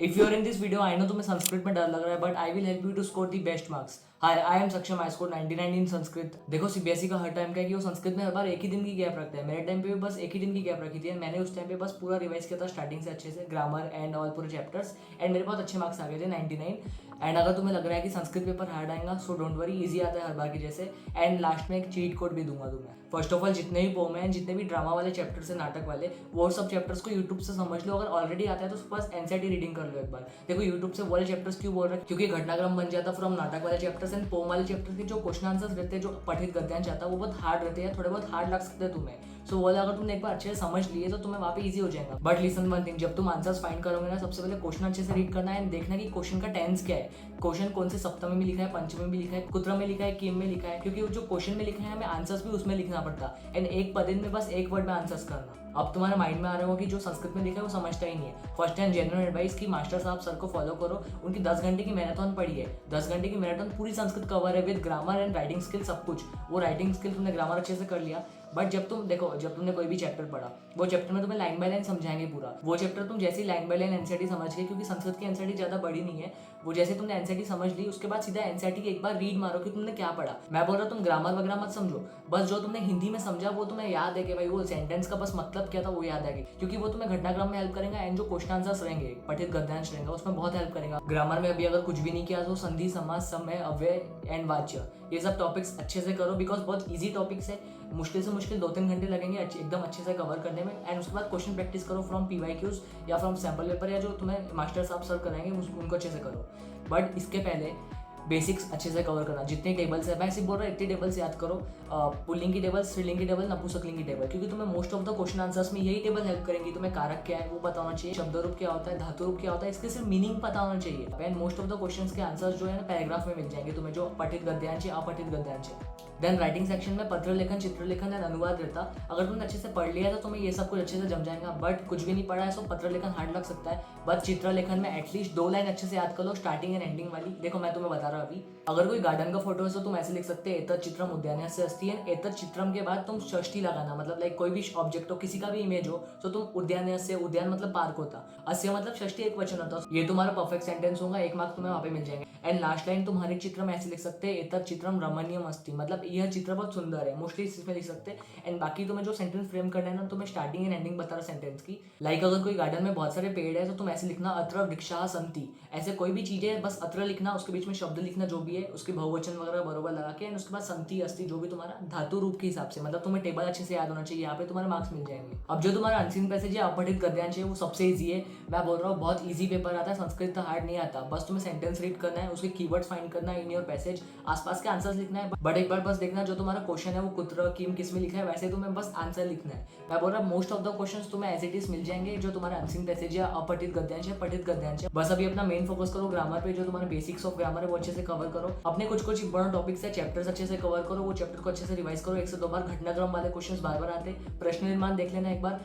If you are in this video, I know तुम्हें संस्कृत में डर लग रहा है, but I will help you to score the best marks. Hi, I am Saksham. I scored 99 in Sanskrit. देखो CBSE का हर time का है कि वो संस्कृत में हर बार एक ही दिन की गैप रखता है. मेरे टाइम पे भी बस एक ही दिन की गैप रखी थी. मैंने उस टाइम पे बस पूरा रिवाइज किया था स्टार्टिंग से अच्छे से, ग्रामर एंड ऑल पूरे चैप्टर्स, एंड मेरे बहुत अच्छे मार्क्स आ गए थे 99. एंड अगर तुम्हें लग रहा है कि संस्कृत पेपर हार्ड आएगा, सो डोंट वरी, इजी आता है हर बार की जैसे. एंड लास्ट में एक चीट कोड भी दूंगा तुम्हें. फर्स्ट ऑफ ऑल, जितने भी पोम हैं, जितने भी ड्रामा वाले चैप्टर्स हैं, नाटक वाले, वो सब चैप्टर्स को यूट्यूब से समझ लो. अगर ऑलरेडी आता है तो बस एनसीईआरटी रीडिंग कर लो एक बार. देखो यूट्यूब से वो वाले चैप्टर्स क्यों बोल रहे हैं, क्योंकि घटनाक्रम बन जाता फ्रॉम नाटक वाले चैप्टर्स एंड पोम वाले चैप्टर्स के जो क्वेश्चन आंसर्स रहते हैं, जो पठित गद्यांश आता है, वो बहुत हार्ड रहते हैं, थोड़े बहुत हार्ड लग सकते हैं तुम्हें. सो वो अगर तुमने एक बार अच्छे से समझ लिए तो तुम्हें वहाँ पे इजी हो जाएगा. बट लिसन वन थिंग, जब तुम आंसर्स फाइंड करोगे ना, सबसे पहले क्वेश्चन अच्छे से रीड करना है एंड देखना कि क्वेश्चन का टेंस क्या है. क्वेश्चन कौन से सप्तमी में लिखा है, पंचमी में लिखा है, कुत्र में लिखा है, किम में लिखा है, क्योंकि जो क्वेश्चन में लिखा है हमें आंसर्स भी उसमें लिखना पड़ता है. एंड एक पदिन में बस एक वर्ड में आंसर्स करना. अब तुम्हारे माइंड में आ रहा होगा कि जो संस्कृत में लिखा है वो समझता ही नहीं है. फर्स्ट एंड जनरल एडवाइस की मास्टर साहब सर को फॉलो करो. उनकी 10 घंटे की मैराथन पड़ी है. 10 घंटे की मैराथन पूरी संस्कृत कवर है with grammar and writing skill, सब कुछ. वो राइटिंग स्किल तुमने ग्रामर अच्छे से कर लिया. बट जब तुम देखो, जब तुमने कोई भी चैप्टर पढ़ा, वो चैप्टर में तुम्हें लाइन बाय लाइन समझाएंगे पूरा. वो चैप्टर तुम जैसे ही लाइन बाय लाइन एनसीईआरटी समझ गए, क्योंकि संस्कृत की एनसीईआरटी ज्यादा बड़ी नहीं है, वो जैसे तुमने एनसीईआरटी समझ ली, उसके बाद सीधा एनसीईआरटी की एक बार रीड मारो कि तुमने क्या पढ़ा. मैं बोल रहा हूँ तुम ग्रामर वगैरह मत समझो, बस जो तुमने हिंदी में समझा वो तुम्हें याद है कि भाई वो सेंटेंस का बस मतलब क्या था वो याद है, क्योंकि वो तुम्हें घटनाक्रम में हेल्प करेगा. एंड जो क्वेश्चन आंसर्स रहेंगे, पठित गद्यांश रहेगा, उसमें बहुत हेल्प करेगा. ग्रामर में अभी अगर कुछ भी नहीं किया तो संधि, समास, समय, अव्यय एंड वाच्य, ये सब टॉपिक्स अच्छे से करो, बिकॉज बहुत ईजी टॉपिक्स है. मुश्किल से मुश्किल 2-3 घंटे लगेंगे एकदम अच्छे से कवर करने में. एंड उसके बाद क्वेश्चन प्रैक्टिस करो फ्रॉम पीवाईक्यूज या फ्रॉम सैम्पल पेपर, या जो तुम्हें मास्टर साहब सर कराएंगे उनको अच्छे से करो. बट इसके पहले बेसिक्स अच्छे से कवर करना. जितने टेबल्स है, मैं ऐसे बोल रहा हूँ, इतने टेबल्स याद करो. पुल्लिंग की टेबल, स्त्रीलिंग की टेबल, नपुंसकलिंग की टेबल, क्योंकि तुम्हें most of the question answers में यही टेबल हेल्प करेंगी. तुम्हें कारक क्या है वो पता होना चाहिए, शब्द रूप क्या होता है, धातु रूप क्या होता है, इसके सिर्फ मीनिंग पता होना चाहिए. And most of the questions के आंसर्स जो है ना पैराग्राफ में मिल जाएंगे तुम्हें, जो पठित गद्यांश है, अपठित गद्यांश है. देन राइटिंग सेक्शन में पत्र लेखन, चित्र लेखन एंड अनुवाद रहता. अगर तुमने अच्छे से पढ़ लिया तो तुम्हें ये सब कुछ अच्छे से जम जाएगा. बट कुछ भी नहीं पढ़ा है तो पत्र लेखन हार्ड लग सकता है. बट चित्र लेखन में एटलीस्ट 2 लाइन अच्छे से याद कर लो, स्टार्टिंग एंड एंडिंग वाली. देखो मैं तुम्हें बता रहा हूँ अभी, अगर कोई गार्डन का फोटो है तो तुम ऐसे लिख सकते हैं, एतत् चित्रम उद्यानस्य अस्ति. एंड एतत् चित्रम के बाद तुम षष्ठी लगाना, मतलब लाइक कोई भी ऑब्जेक्ट हो, किसी का भी इमेज हो, तो तुम उद्यानस्य, उद्यान मतलब पार्क होता, अस्य मतलब षष्ठी एक वचन होता. ये तुम्हारा परफेक्ट सेंटेंस होगा, 1 मार्क तुम्हें वहाँ पे मिल जाएंगे. एंड लास्ट लाइन तुम हर एक चित्र में ऐसे लिख सकते हैं, एतत् चित्रम रमणीयम अस्ति, मतलब यह चित्र बहुत सुंदर है, मोस्टली इसमें लिख सकते हैं. एंड बाकी तुम्हें जो सेंटेंस फ्रेम करना है ना, तुम्हें स्टार्टिंग एंड एंडिंग बता रहा सेंटेंस की. लाइक अगर कोई गार्डन में बहुत सारे पेड़ है तो तुम ऐसे लिखना, अत्र वृक्षाः सन्ति. ऐसे कोई भी चीज है बस अत्र लिखना, उसके बीच में शब्द लिखना जो भी है, उसके बहुवचन वगैरह बरोबर लगा के, एंड उसके बाद संति, अस्ति, जो भी तुम्हारा धातु रूप के हिसाब से, मतलब तुम्हें टेबल अच्छे से याद होना चाहिए. यहाँ पे तुम्हारे मार्क्स मिल जाएंगे. अब जो तुम्हारा अनसीन पैसेज है, अपठित गद्यांश है, वो सबसे ईजी है. मैं बोल रहा हूँ बहुत ईजी पेपर आता है, संस्कृत हार्ड नहीं आता. बस तुम्हें सेंटेंस रीड करना है, उसके कीवर्ड्स फाइंड करना है इन योर पैसेज, आसपास के आंसर्स लिखना है. बट एक बार बस देखना, जो तुम्हारा क्वेश्चन है वो कुत्र, किम, किस में लिखा है, वैसे तुम्हें बस आंसर लिखना है. मैं बोल रहा हूँ मोस्ट ऑफ द क्वेश्चंस तुम्हें एज इट इज मिल जाएंगे, जो तुम्हारा अनसीन पैसेज या अपठित गद्यांश है, पठित गद्यांश है. बस अभी अपना मेन फोकस करो ग्रामर पे, जो तुम्हारे बेसिक्स ऑफ ग्रामर है वो अच्छे से कवर करो. अपने कुछ कुछ इंपॉर्टेंट टॉपिक्स है, चैप्टर्स अच्छे से कवर करो, वो चैप्टर को अच्छे से रिवाइज करो. 1 से 2 बार घटनाक्रम वाले क्वेश्चंस बार बार आते. प्रश्न निर्माण देख लेना एक बार.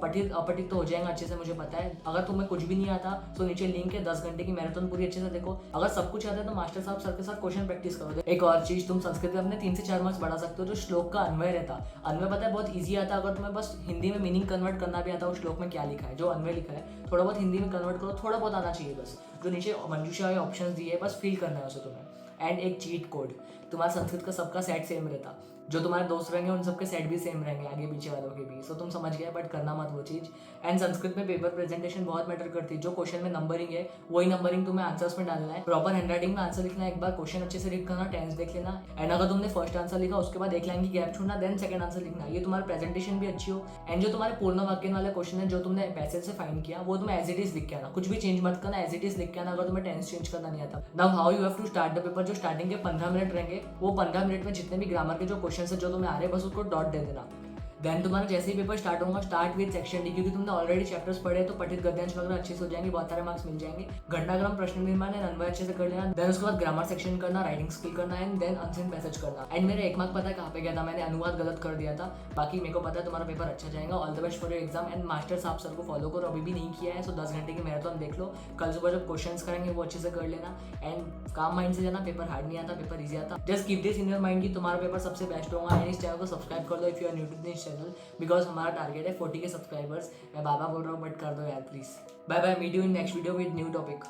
पठित अपठित तो हो जाएगा अच्छे से, मुझे पता है. अगर तुम्हें कुछ भी नहीं आता तो नीचे लिंक है, 10 घंटे की मैराथन पूरी अच्छे से देखो. अगर सब कुछ आता है तो मास्टर साहब सर के साथ क्वेश्चन प्रैक्टिस करो. एक और चीज, तुम संस्कृत में अपने 3 से 4 मार्क्स बढ़ा सकते हो, जो श्लोक का अन्वय रहता. अन्वय पता है बहुत ईजी आता है. अगर तुम्हें बस हिंदी में मीनिंग कन्वर्ट करना भी आता है, श्लोक में क्या लिखा है, जो अन्वय लिखा है, थोड़ा बहुत हिंदी में कन्वर्ट करो, थोड़ा बहुत आना चाहिए बस. जो नीचे मंजूषा या ऑप्शंस दिए बस फील करना है उसे तुम्हें. एंड एक चीट कोड, तुम्हारा संस्कृत का सबका सेट सेम रहता. जो तुम्हारे दोस्त रहेंगे उन सबके सेट भी सेम रहेंगे, आगे पीछे वालों के भी. सो तुम समझ गए, बट करना मत वो चीज़. एंड संस्कृत में पेपर प्रेजेंटेशन बहुत मैटर करती है. जो क्वेश्चन में नंबरिंग है वही नंबरिंग तुम्हें आंसर्स में डालना है. प्रॉपर हैंडराइटिंग में आंसर लिखना है. एक बार क्वेश्चन अच्छे से रीड करना, टेंस देख लेना. एंड अगर तुमने फर्स्ट आंसर लिखा उसके बाद 1 लाइन की गैप छोड़ना, देन सेकंड आंसर लिखना. ये तुम्हारा प्रेजेंटेशन भी अच्छी हो. एंड जो तुम्हारे पूर्ण वाक्य वाले क्वेश्चन है, जो तुमने पैसेज से फाइंड किया, वो तुम्हें एज इट इज लिख के आना. कुछ भी चेंज मत करना, एज इट इज लिख के आना. अगर तुम्हें टेंस चेंज करना नहीं आता. Now how you have to start the paper. जो स्टार्टिंग के 15 मिनट रहेंगे, वो 15 मिनट में जितने भी ग्रामर के जो क्वेश्चन है जो तुम्हें आ रहे हैं, बस उसको डॉट दे देना. देन तुम्हारा जैसे ही पेपर स्टार्ट होगा, स्टार्ट विद सेक्शन डी, क्योंकि तुमने ऑलरेडी चैप्टर्स पढ़े तो पठित गद्यांश वगैरह अच्छे से हो जाएंगे, बहुत सारे मार्क्स मिल जाएंगे. घटनाक्रम, प्रश्न निर्माण एंड अन्वय अच्छे से कर लेना. देन उसके बाद ग्रामर सेक्शन करना, राइटिंग स्किल करना, एंड देन अनसीन पैसेज करना. एंड मेरा 1 मार्क पता है कहाँ पे गया था, मैंने अनुवाद गलत कर दिया था. बाकी मेरे को पता है तुम्हारा पेपर अच्छा जाएगा. All the best for your exam. And master साहब सर को फॉलो करो, अभी भी नहीं किया है, सो 10 घंटे की मैराथन देख लो. कल सुबह जब क्वेश्चन करेंगे वो अच्छे से कर लेना. एंड काम माइंड से जाना, पेपर हार्ड नहीं आता, पेपर ईजी आता. Just keep this in your mind कि तुम्हारा पेपर सबसे बेस्ट होगा. एंड इस चैनल को सब्सक्राइब कर लो if you are new to this channel. Channel, because हमारा टारगेट है 40K सब्सक्राइबर्स। मैं बाबा बोल रहा हूँ बट कर दो यार please. Bye bye, meet you in next video with new topic.